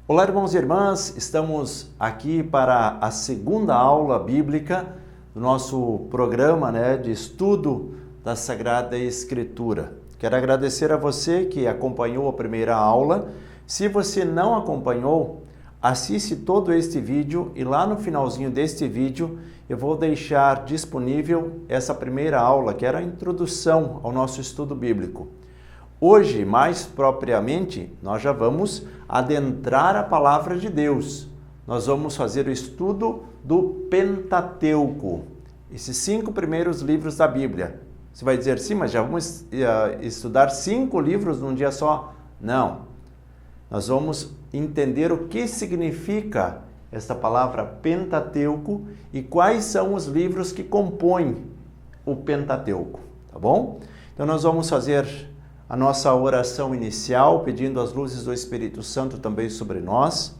Olá, irmãos e irmãs, estamos aqui para a segunda aula bíblica do nosso programa de estudo da Sagrada Escritura. Quero agradecer a você que acompanhou a primeira aula. Se você não acompanhou, assiste todo este vídeo e lá no finalzinho deste vídeo eu vou deixar disponível essa primeira aula, que era a introdução ao nosso estudo bíblico. Hoje, mais propriamente, nós já vamos adentrar a palavra de Deus. Nós vamos fazer o estudo do Pentateuco, esses 5 primeiros livros da Bíblia. Você vai dizer, sim, mas já vamos estudar 5 livros num dia só? Não. Nós vamos entender o que significa esta palavra Pentateuco e quais são os livros que compõem o Pentateuco, tá bom? Então nós vamos fazer a nossa oração inicial, pedindo as luzes do Espírito Santo também sobre nós,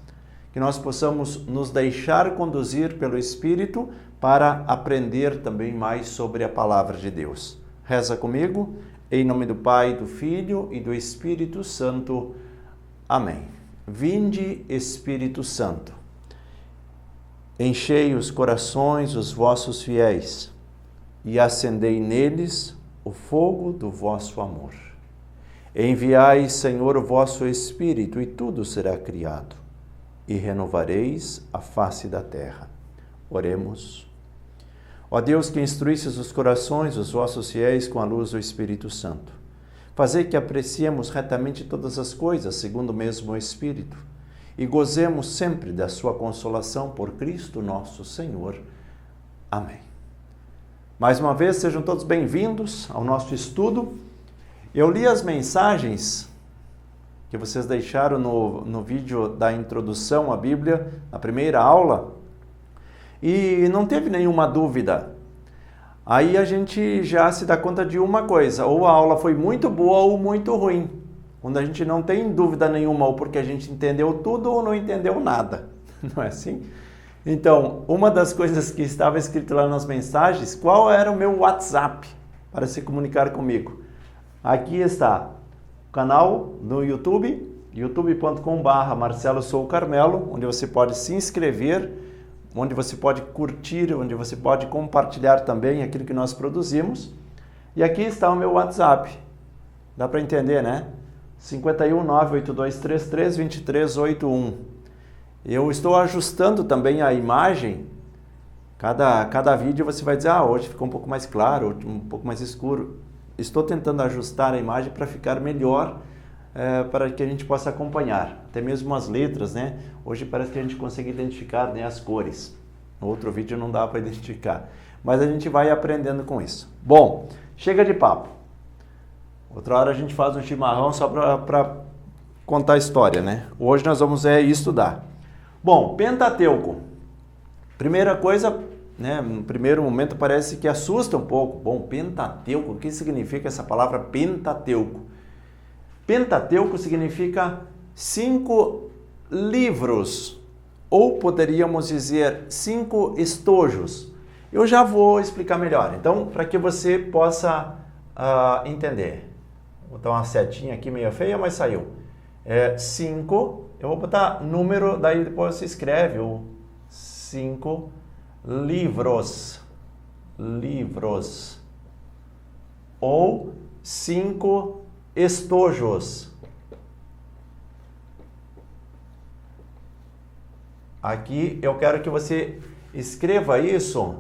que nós possamos nos deixar conduzir pelo Espírito para aprender também mais sobre a palavra de Deus. Reza comigo, em nome do Pai, do Filho e do Espírito Santo. Amém. Vinde, Espírito Santo, enchei os corações dos vossos fiéis e acendei neles o fogo do vosso amor. Enviai, Senhor, o vosso Espírito, e tudo será criado, e renovareis a face da terra. Oremos. Ó Deus, que instruístes os corações dos vossos fiéis com a luz do Espírito Santo, fazei que apreciemos retamente todas as coisas, segundo o mesmo Espírito, e gozemos sempre da sua consolação por Cristo nosso Senhor. Amém. Mais uma vez, sejam todos bem-vindos ao nosso estudo. Eu li as mensagens que vocês deixaram no vídeo da introdução à Bíblia, na primeira aula, e não teve nenhuma dúvida. Aí a gente já se dá conta de uma coisa, ou a aula foi muito boa ou muito ruim, quando a gente não tem dúvida nenhuma, ou porque a gente entendeu tudo ou não entendeu nada, não é assim? Então, uma das coisas que estava escrito lá nas mensagens, qual era o meu WhatsApp para se comunicar comigo? Aqui está o canal no YouTube, youtube.com/Marcelo Sou Carmelo, onde você pode se inscrever, onde você pode curtir, onde você pode compartilhar também aquilo que nós produzimos. E aqui está o meu WhatsApp. Dá para entender, né? 51982332381. Eu estou ajustando também a imagem. Cada vídeo você vai dizer, hoje ficou um pouco mais claro, um pouco mais escuro. Estou tentando ajustar a imagem para ficar melhor, para que a gente possa acompanhar. Até mesmo as letras, né? Hoje parece que a gente consegue identificar, né, as cores. No outro vídeo não dá para identificar. Mas a gente vai aprendendo com isso. Bom, chega de papo. Outra hora a gente faz um chimarrão só para contar a história, né? Hoje nós vamos estudar. Bom, Pentateuco. Primeira coisa, no primeiro momento parece que assusta um pouco. Bom, Pentateuco, o que significa essa palavra Pentateuco? Pentateuco significa 5 livros, ou poderíamos dizer 5 estojos. Eu já vou explicar melhor, então, para que você possa entender. Vou botar uma setinha aqui meio feia, mas saiu. 5, eu vou botar número, daí depois você escreve o 5 livros, ou 5 estojos. Aqui eu quero que você escreva isso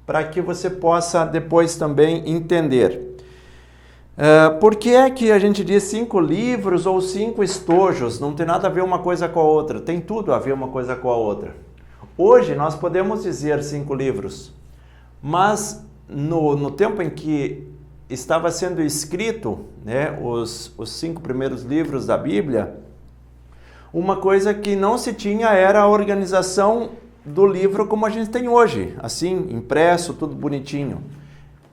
para que você possa depois também entender. Por que é que a gente diz 5 livros ou 5 estojos? Não tem nada a ver uma coisa com a outra, tem tudo a ver uma coisa com a outra. Hoje nós podemos dizer 5 livros, mas no tempo em que estava sendo escrito, os 5 primeiros livros da Bíblia, uma coisa que não se tinha era a organização do livro como a gente tem hoje, assim, impresso, tudo bonitinho.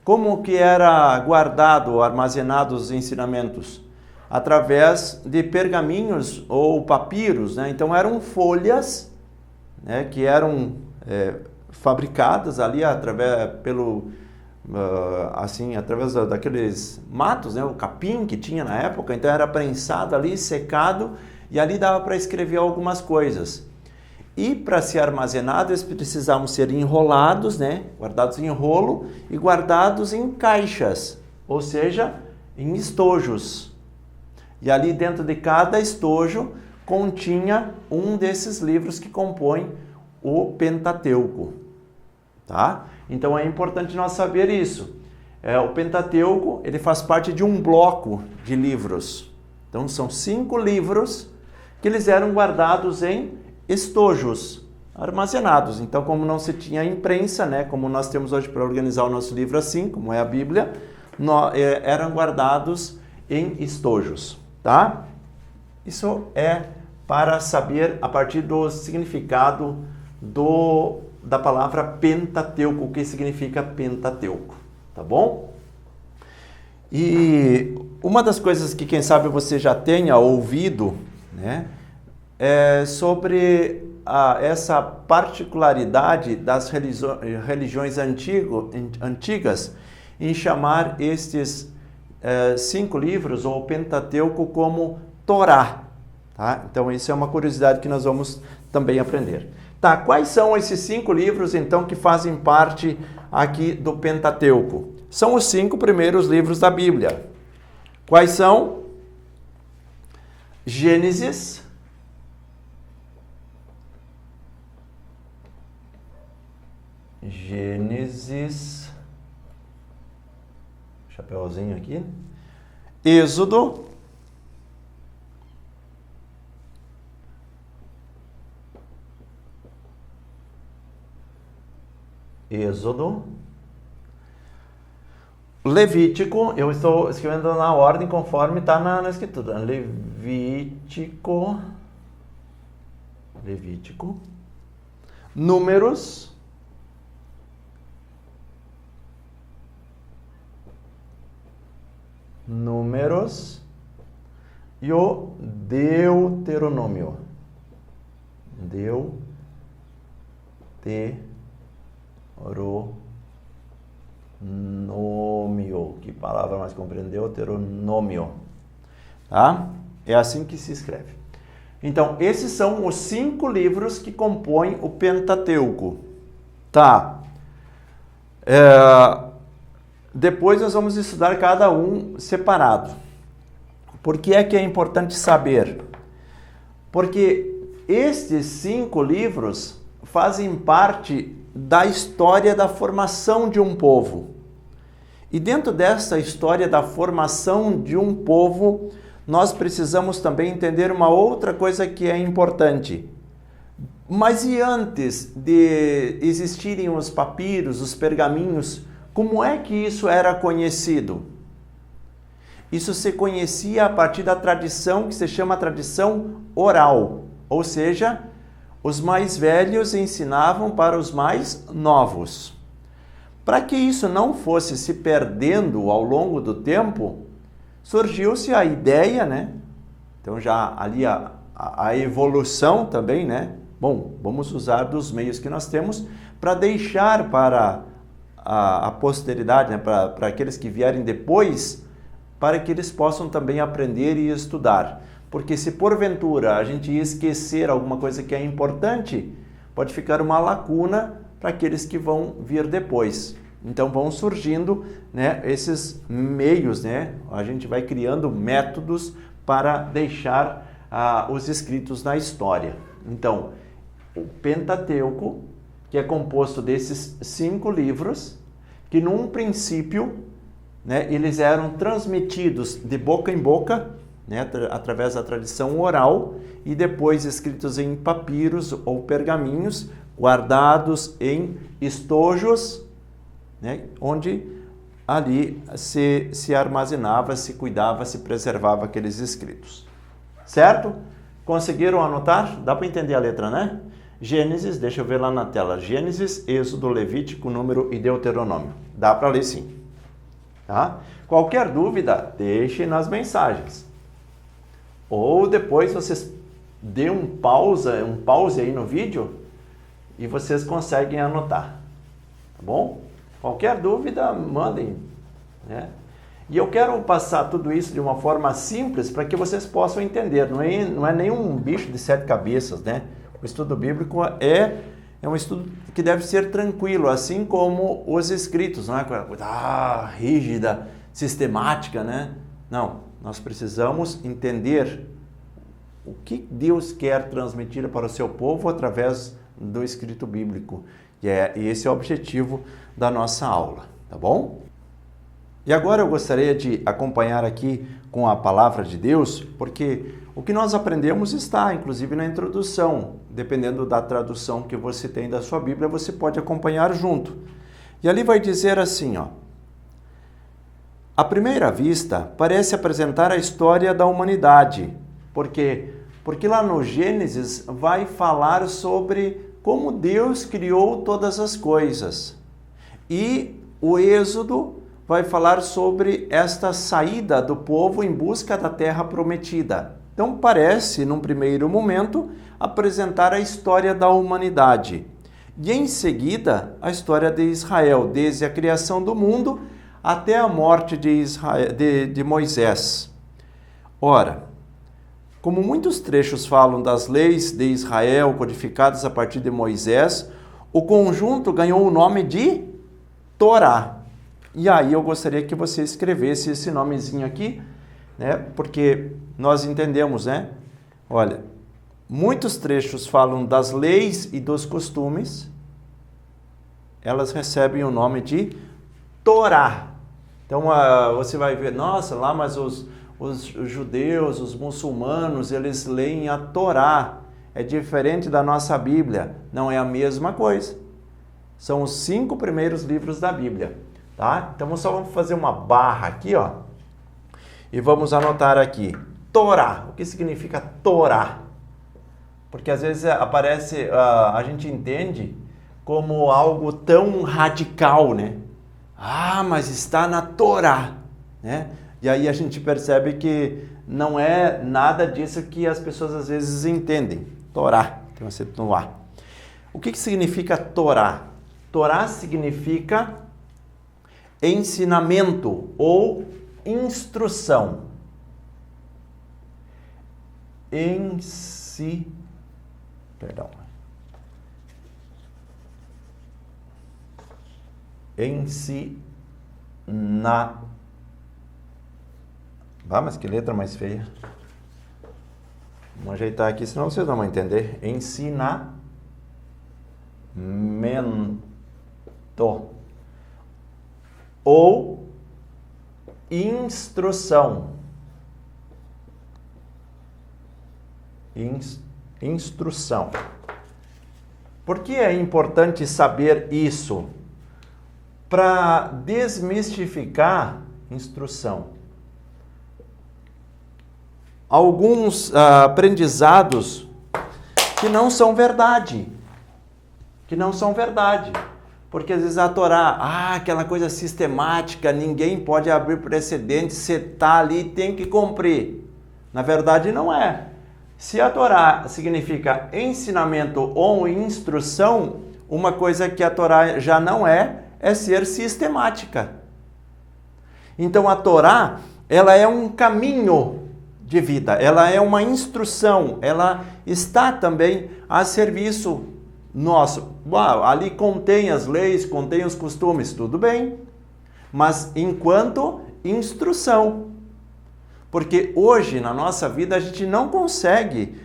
Como que era guardado, armazenado os ensinamentos? Através de pergaminhos ou papiros, Então eram folhas, que eram fabricadas ali através daqueles matos, o capim que tinha na época. Então era prensado ali, secado e ali dava para escrever algumas coisas. E para ser armazenado, eles precisavam ser enrolados, né? Guardados em rolo e guardados em caixas, ou seja, em estojos. E ali dentro de cada estojo continha um desses livros que compõem o Pentateuco, tá? Então é importante nós saber isso. O Pentateuco, ele faz parte de um bloco de livros. Então são 5 livros que eles eram guardados em estojos, armazenados. Então, como não se tinha imprensa, né, como nós temos hoje para organizar o nosso livro assim, como é a Bíblia, eram guardados em estojos, tá? Isso é para saber a partir do significado da palavra Pentateuco, o que significa Pentateuco, tá bom? E uma das coisas que quem sabe você já tenha ouvido, né, é sobre essa particularidade das religiões antigas em chamar estes 5 livros, ou Pentateuco, como Torá. Tá? Então, isso é uma curiosidade que nós vamos também aprender. Tá, quais são esses 5 livros, então, que fazem parte aqui do Pentateuco? São os 5 primeiros livros da Bíblia. Quais são? Gênesis, chapeuzinho aqui, Êxodo, Levítico, eu estou escrevendo na ordem conforme está na escritura, Levítico, Números, e o Deuteronômio. Que palavra mais compreendeu? Deuteronômio. Tá? É assim que se escreve. Então, esses são os 5 livros que compõem o Pentateuco. Tá. Depois nós vamos estudar cada um separado. Por que é importante saber? Porque estes 5 livros fazem parte da história da formação de um povo. E dentro dessa história da formação de um povo, nós precisamos também entender uma outra coisa que é importante. Mas e antes de existirem os papiros, os pergaminhos, como é que isso era conhecido? Isso se conhecia a partir da tradição que se chama tradição oral, ou seja, os mais velhos ensinavam para os mais novos. Para que isso não fosse se perdendo ao longo do tempo, surgiu-se a ideia, né? Então já ali a evolução também, né? Bom, vamos usar dos meios que nós temos para deixar para a posteridade, né? Para aqueles que vierem depois, para que eles possam também aprender e estudar. Porque se porventura a gente esquecer alguma coisa que é importante, pode ficar uma lacuna para aqueles que vão vir depois. Então vão surgindo, né, esses meios, né? A gente vai criando métodos para deixar os escritos na história. Então, o Pentateuco, que é composto desses 5 livros, que num princípio, né, eles eram transmitidos de boca em boca, né, através da tradição oral, e depois escritos em papiros ou pergaminhos, guardados em estojos, né, onde ali se armazenava, se cuidava, se preservava aqueles escritos. Certo? Conseguiram anotar? Dá para entender a letra, né? Gênesis, deixa eu ver lá na tela. Gênesis, Êxodo, Levítico, Número e Deuteronômio. Dá para ler sim. Tá? Qualquer dúvida, deixe nas mensagens. Ou depois vocês dêem um pause aí no vídeo e vocês conseguem anotar. Tá bom? Qualquer dúvida, mandem, né? E eu quero passar tudo isso de uma forma simples para que vocês possam entender. Não é nenhum bicho de 7 cabeças, né? O estudo bíblico é um estudo que deve ser tranquilo, assim como os escritos, não é coisa rígida, sistemática, né? Não, nós precisamos entender o que Deus quer transmitir para o seu povo através do escrito bíblico. E esse é o objetivo da nossa aula, tá bom? E agora eu gostaria de acompanhar aqui com a palavra de Deus, porque o que nós aprendemos está, inclusive, na introdução. Dependendo da tradução que você tem da sua Bíblia, você pode acompanhar junto. E ali vai dizer assim, ó. À primeira vista, parece apresentar a história da humanidade. Por quê? Porque lá no Gênesis vai falar sobre como Deus criou todas as coisas. E o Êxodo vai falar sobre esta saída do povo em busca da terra prometida. Então parece, num primeiro momento, apresentar a história da humanidade. E em seguida, a história de Israel, desde a criação do mundo até a morte de Moisés. Ora, como muitos trechos falam das leis de Israel codificadas a partir de Moisés, o conjunto ganhou o nome de Torá. E aí eu gostaria que você escrevesse esse nomezinho aqui, né? Porque nós entendemos, né? Olha, muitos trechos falam das leis e dos costumes, elas recebem o nome de Torá. Então você vai ver, nossa, lá mas os judeus, os muçulmanos, eles leem a Torá. É diferente da nossa Bíblia. Não é a mesma coisa. São os 5 primeiros livros da Bíblia. Tá? Então vamos fazer uma barra aqui, ó. E vamos anotar aqui. Torá. O que significa Torá? Porque às vezes aparece, a gente entende como algo tão radical, né? Ah, mas está na Torá, né? E aí a gente percebe que não é nada disso que as pessoas às vezes entendem. Torá, tem um acento no A. O que significa Torá? Torá significa ensinamento ou instrução. Mas que letra mais feia. Vamos ajeitar aqui, senão vocês não vão entender. Ensinamento. Ou instrução. Instrução. Por que é importante saber isso? Para desmistificar instrução. Alguns aprendizados que não são verdade. Porque às vezes a Torá, aquela coisa sistemática, ninguém pode abrir precedente, você está ali e tem que cumprir. Na verdade não é. Se a Torá significa ensinamento ou instrução, uma coisa que a Torá já não é ser sistemática. Então a Torá, ela é um caminho de vida, ela é uma instrução, ela está também a serviço nosso. Ali contém as leis, contém os costumes, tudo bem, mas enquanto instrução. Porque hoje, na nossa vida, a gente não consegue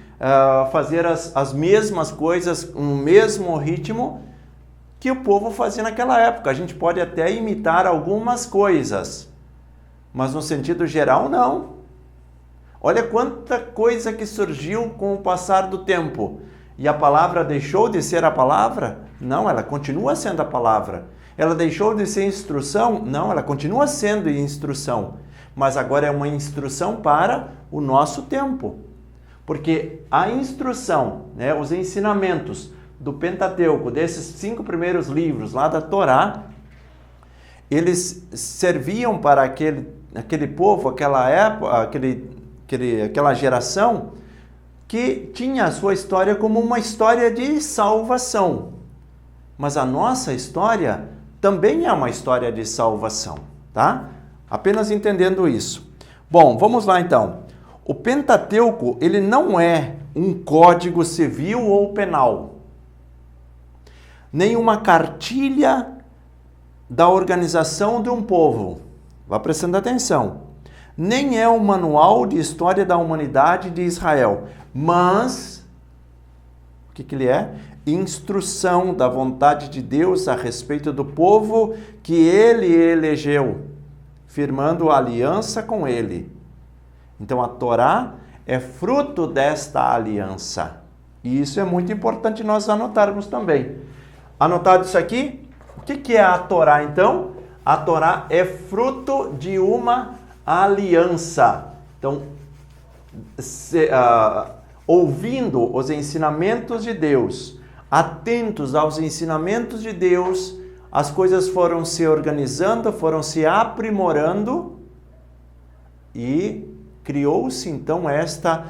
fazer as mesmas coisas no mesmo ritmo que o povo fazia naquela época. A gente pode até imitar algumas coisas, mas no sentido geral, não. Olha quanta coisa que surgiu com o passar do tempo. E a palavra deixou de ser a palavra? Não, ela continua sendo a palavra. Ela deixou de ser instrução? Não, ela continua sendo instrução. Mas agora é uma instrução para o nosso tempo. Porque a instrução, né, os ensinamentos do Pentateuco, desses 5 primeiros livros lá da Torá, eles serviam para aquele povo, aquela época, aquela geração que tinha a sua história como uma história de salvação. Mas a nossa história também é uma história de salvação, tá? Apenas entendendo isso. Bom, vamos lá então. O Pentateuco, ele não é um código civil ou penal, nem uma cartilha da organização de um povo. Vá prestando atenção. Nem é um manual de história da humanidade de Israel, mas o que ele é? Instrução da vontade de Deus a respeito do povo que ele elegeu, firmando aliança com ele. Então a Torá é fruto desta aliança. E isso é muito importante nós anotarmos também. Anotado isso aqui? O que é a Torá então? A Torá é fruto de uma aliança. Então, ouvindo os ensinamentos de Deus, atentos aos ensinamentos de Deus, as coisas foram se organizando, foram se aprimorando e criou-se então esta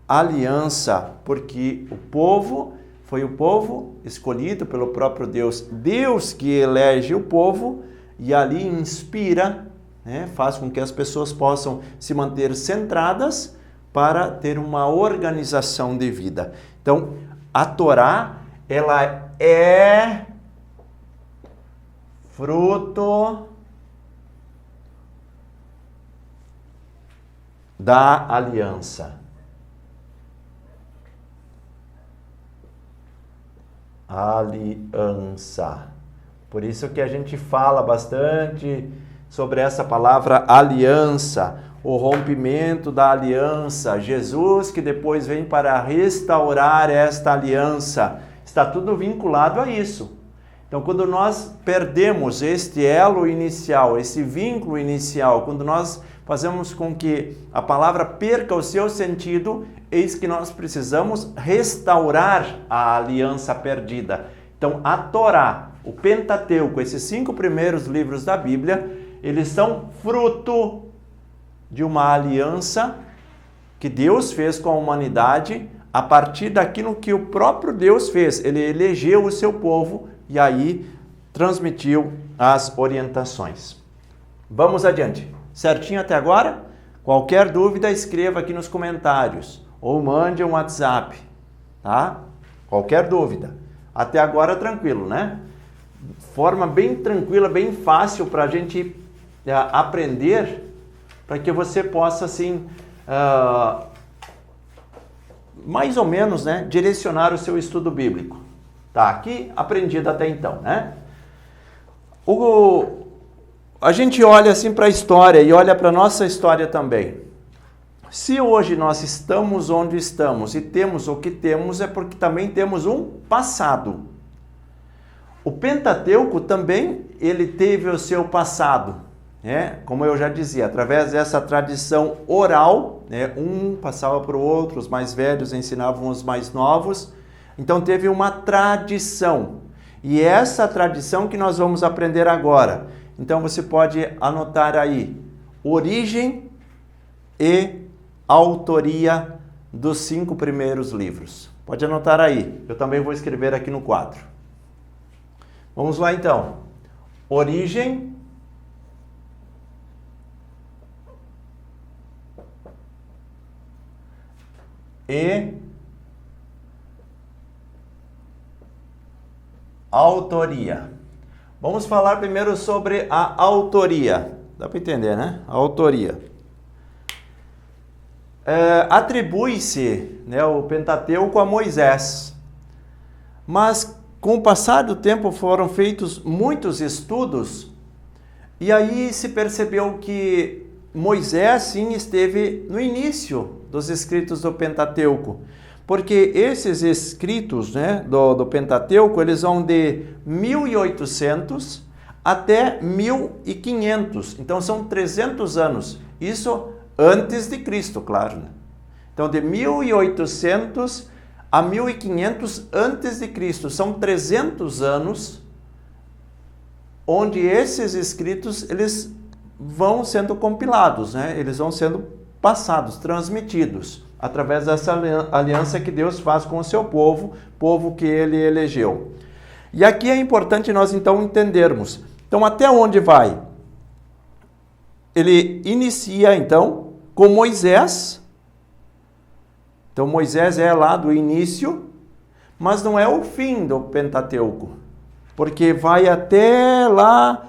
aliança, porque o povo foi o povo escolhido pelo próprio Deus, Deus que elege o povo e ali inspira, né, faz com que as pessoas possam se manter centradas para ter uma organização de vida. Então, a Torá, ela é fruto da aliança. Aliança. Por isso que a gente fala bastante sobre essa palavra aliança, o rompimento da aliança, Jesus que depois vem para restaurar esta aliança. Está tudo vinculado a isso. Então, quando nós perdemos este elo inicial, esse vínculo inicial, quando nós fazemos com que a palavra perca o seu sentido, eis que nós precisamos restaurar a aliança perdida. Então, a Torá, o Pentateuco, esses 5 primeiros livros da Bíblia, eles são fruto de uma aliança que Deus fez com a humanidade a partir daquilo que o próprio Deus fez. Ele elegeu o seu povo e aí transmitiu as orientações. Vamos adiante. Certinho até agora? Qualquer dúvida, escreva aqui nos comentários ou mande um WhatsApp, tá? Qualquer dúvida. Até agora tranquilo, né? Forma bem tranquila, bem fácil para a gente aprender, para que você possa, assim, mais ou menos, né, direcionar o seu estudo bíblico. Tá aqui aprendido até então, né? A gente olha assim para a história e olha para a nossa história também. Se hoje nós estamos onde estamos e temos o que temos, é porque também temos um passado. O Pentateuco também, ele teve o seu passado, né? Como eu já dizia, através dessa tradição oral, né? Um passava para o outro, os mais velhos ensinavam os mais novos. Então teve uma tradição. E essa tradição que nós vamos aprender agora. Então você pode anotar aí, origem e autoria dos 5 primeiros livros. Pode anotar aí, eu também vou escrever aqui no quadro. Vamos lá então. Origem e autoria. Vamos falar primeiro sobre a autoria. Dá para entender, né? A autoria. Atribui-se, né, o Pentateuco a Moisés. Mas com o passar do tempo foram feitos muitos estudos e aí se percebeu que Moisés sim esteve no início dos escritos do Pentateuco. Porque esses escritos, né, do Pentateuco, eles vão de 1800 até 1500. Então, são 300 anos. Isso antes de Cristo, claro. Né? Então, de 1800 a 1500 antes de Cristo. São 300 anos onde esses escritos, eles vão sendo compilados, né? Eles vão sendo passados, transmitidos, através dessa aliança que Deus faz com o seu povo, povo que ele elegeu. E aqui é importante nós então entendermos. Então, até onde vai? ele inicia, então, com Moisés. Então, Moisés é lá do início, mas não é o fim do Pentateuco, porque vai até lá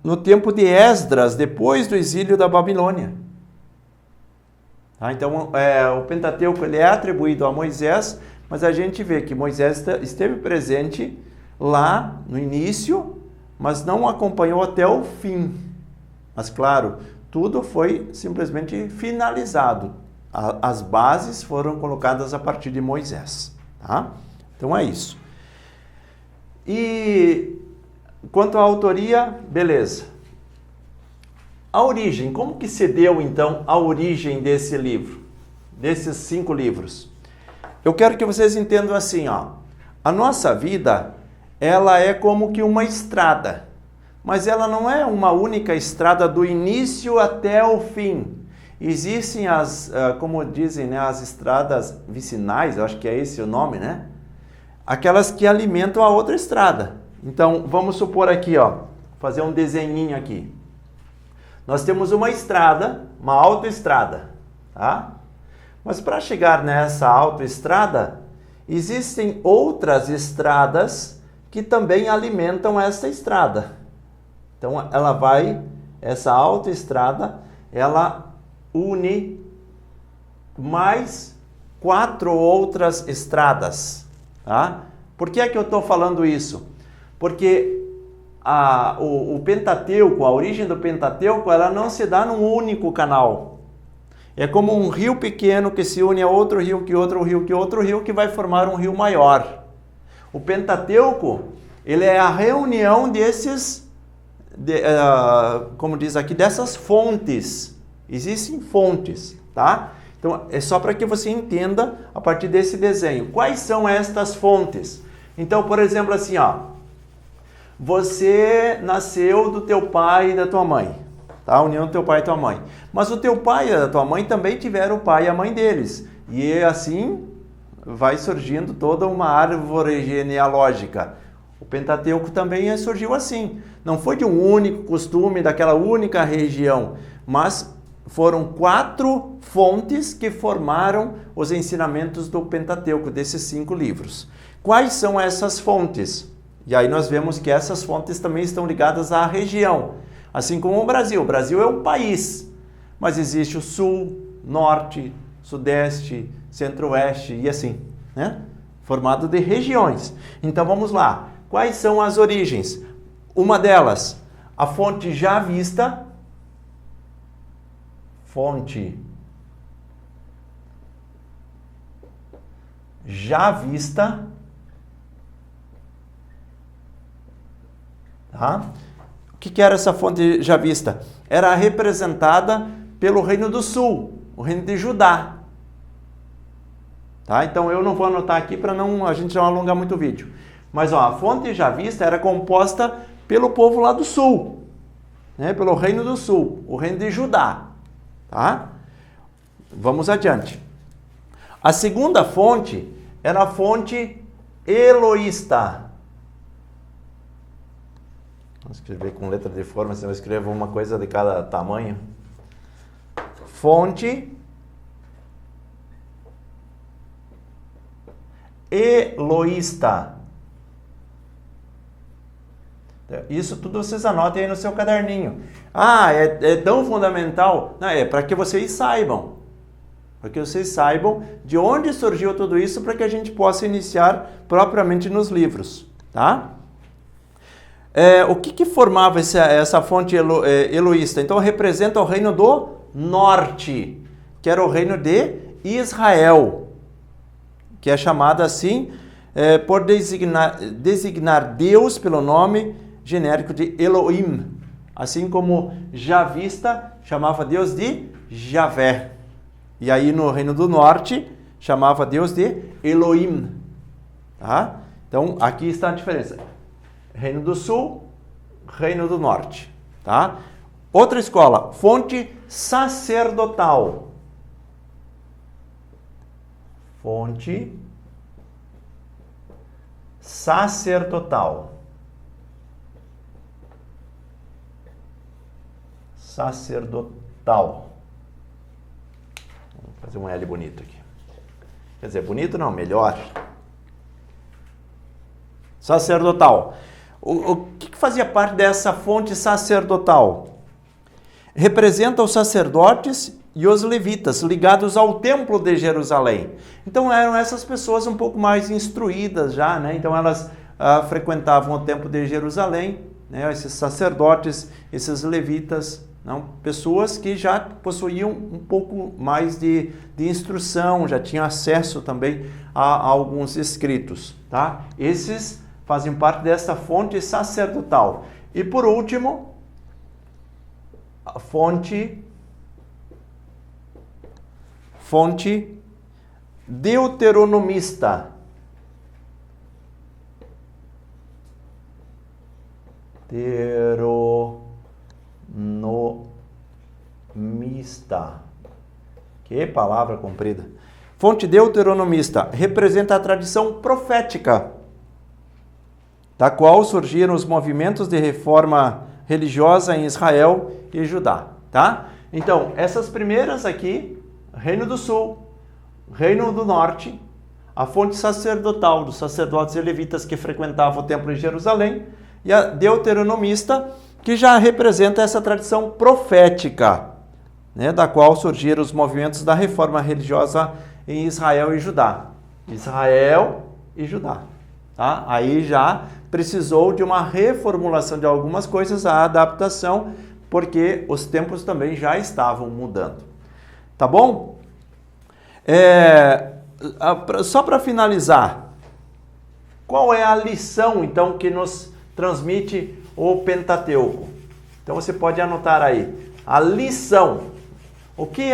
no tempo de Esdras, depois do exílio da Babilônia. Então, o Pentateuco ele é atribuído a Moisés, mas a gente vê que Moisés esteve presente lá no início, mas não acompanhou até o fim. Mas, claro, tudo foi simplesmente finalizado. As bases foram colocadas a partir de Moisés. Tá? Então, é isso. E quanto à autoria, beleza. A origem, como que se deu, então, a origem desse livro? Desses 5 livros? Eu quero que vocês entendam assim, ó. A nossa vida, ela é como que uma estrada. Mas ela não é uma única estrada do início até o fim. Existem como dizem, né, as estradas vicinais, eu acho que é esse o nome, né? Aquelas que alimentam a outra estrada. Então, vamos supor aqui, ó, fazer um desenhinho aqui. Nós temos uma estrada, uma autoestrada, tá? Mas para chegar nessa autoestrada, existem outras estradas que também alimentam essa estrada. Então, essa autoestrada, ela une mais 4 outras estradas, tá? Por que é que eu estou falando isso? Porque o Pentateuco, a origem do Pentateuco, ela não se dá num único canal. É como um rio pequeno que se une a outro rio, que outro rio, que outro rio, que vai formar um rio maior. O Pentateuco, ele é a reunião desses, como diz aqui, dessas fontes. Existem fontes, tá? Então, é só para que você entenda a partir desse desenho. Quais são estas fontes? Então, por exemplo, assim, ó. Você nasceu do teu pai e da tua mãe, tá? A união do teu pai e tua mãe. Mas o teu pai e a tua mãe também tiveram o pai e a mãe deles. E assim vai surgindo toda uma árvore genealógica. O Pentateuco também surgiu assim. Não foi de um único costume, daquela única região, mas foram 4 fontes que formaram os ensinamentos do Pentateuco, desses 5 livros. Quais são essas fontes? E aí nós vemos que essas fontes também estão ligadas à região. Assim como o Brasil. O Brasil é um país, mas existe o Sul, Norte, Sudeste, Centro-Oeste e assim, né? Formado de regiões. Então vamos lá. Quais são as origens? Uma delas, a fonte já vista. Fonte já vista, tá? O que era essa fonte já vista? Era representada pelo Reino do Sul, o Reino de Judá. Tá? Então eu não vou anotar aqui para a gente não alongar muito o vídeo. Mas ó, a fonte já vista era composta pelo povo lá do Sul, né? Pelo Reino do Sul, o Reino de Judá. Tá? Vamos adiante. A segunda fonte era a fonte eloísta. Vou escrever com letra de forma, senão eu escrevo uma coisa de cada tamanho. Fonte eloísta. Isso tudo vocês anotem aí no seu caderninho. Ah, é tão fundamental? Não, é para que vocês saibam. Para que vocês saibam de onde surgiu tudo isso, para que a gente possa iniciar propriamente nos livros. Tá? O que formava essa fonte eloísta? Então, representa o reino do norte, que era o reino de Israel, que é chamado assim por designar Deus pelo nome genérico de Elohim, assim como Javista chamava Deus de Javé. E aí no Reino do Norte chamava Deus de Elohim. Tá? Então aqui está a diferença. Reino do Sul, Reino do Norte. Tá? Outra escola, fonte sacerdotal. Fonte sacerdotal. sacerdotal. Vou fazer um L bonito aqui. Quer dizer, bonito não, melhor. Sacerdotal. O que fazia parte dessa fonte sacerdotal? Representa os sacerdotes e os levitas ligados ao templo de Jerusalém. Então eram essas pessoas um pouco mais instruídas já, né? Então elas frequentavam o templo de Jerusalém, né? Esses sacerdotes, esses levitas, não? Pessoas que já possuíam um pouco mais de instrução, já tinham acesso também a alguns escritos, tá? Esses fazem parte dessa fonte sacerdotal. E por último, a fonte deuteronomista. Deuteronomista. Que palavra comprida. Fonte deuteronomista representa a tradição profética, da qual surgiram os movimentos de reforma religiosa em Israel e Judá, tá? Então, essas primeiras aqui, Reino do Sul, Reino do Norte, a fonte sacerdotal dos sacerdotes e levitas que frequentavam o templo de Jerusalém, e a deuteronomista, que já representa essa tradição profética, né, da qual surgiram os movimentos da reforma religiosa em Israel e Judá. Israel e Judá. Tá? Aí já precisou de uma reformulação de algumas coisas, a adaptação, porque os tempos também já estavam mudando. Tá bom? Só para finalizar, qual é a lição, então, que nos transmite o Pentateuco? Então você pode anotar aí. A lição. O que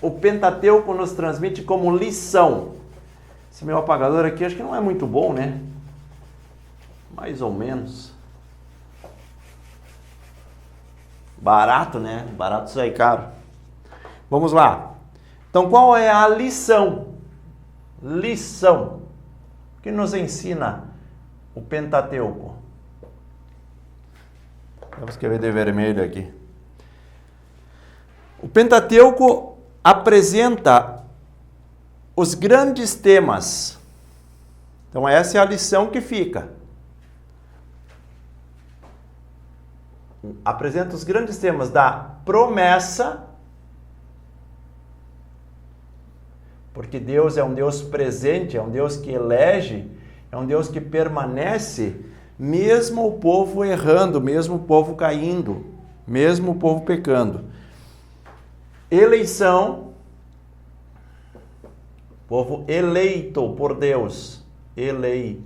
o Pentateuco nos transmite como lição? Esse meu apagador aqui acho que não é muito bom, né? Mais ou menos. Barato, né? Barato sai caro. Vamos lá. Então, qual é a lição? Lição que nos ensina o Pentateuco? Vamos escrever de vermelho aqui. O Pentateuco apresenta os grandes temas. Então, essa é a lição que fica. Apresenta os grandes temas da promessa, porque Deus é um Deus presente, é um Deus que elege, é um Deus que permanece, mesmo o povo errando, mesmo o povo caindo, mesmo o povo pecando. Eleição, povo eleito por Deus, eleição.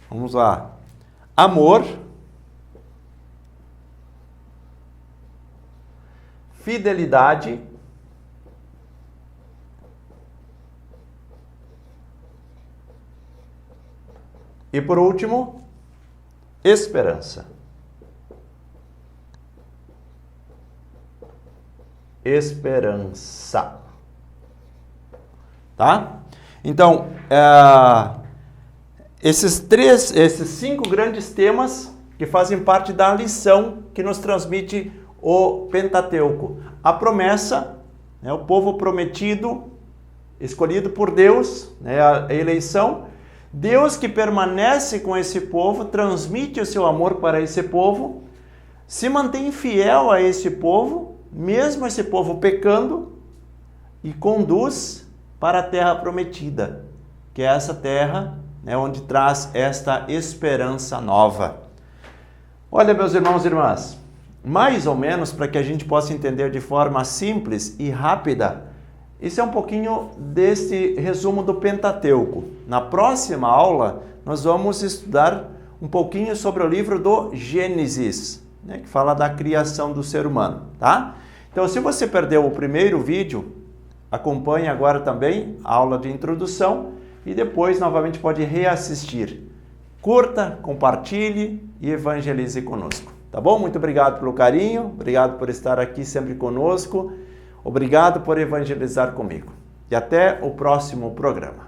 Vamos lá. Amor, fidelidade, e por último, esperança. Esperança. Tá? Então, esses 5 grandes temas que fazem parte da lição que nos transmite o Pentateuco. A promessa, né, o povo prometido, escolhido por Deus, né, a eleição. Deus que permanece com esse povo, transmite o seu amor para esse povo, se mantém fiel a esse povo, mesmo esse povo pecando, e conduz para a terra prometida, que é essa terra, né, onde traz esta esperança nova. Olha, meus irmãos e irmãs, mais ou menos para que a gente possa entender de forma simples e rápida, isso é um pouquinho desse resumo do Pentateuco. Na próxima aula, nós vamos estudar um pouquinho sobre o livro do Gênesis, né, que fala da criação do ser humano, tá? Então, se você perdeu o primeiro vídeo, acompanhe agora também a aula de introdução e depois novamente pode reassistir. Curta, compartilhe e evangelize conosco, tá bom? Muito obrigado pelo carinho, obrigado por estar aqui sempre conosco, obrigado por evangelizar comigo. E até o próximo programa.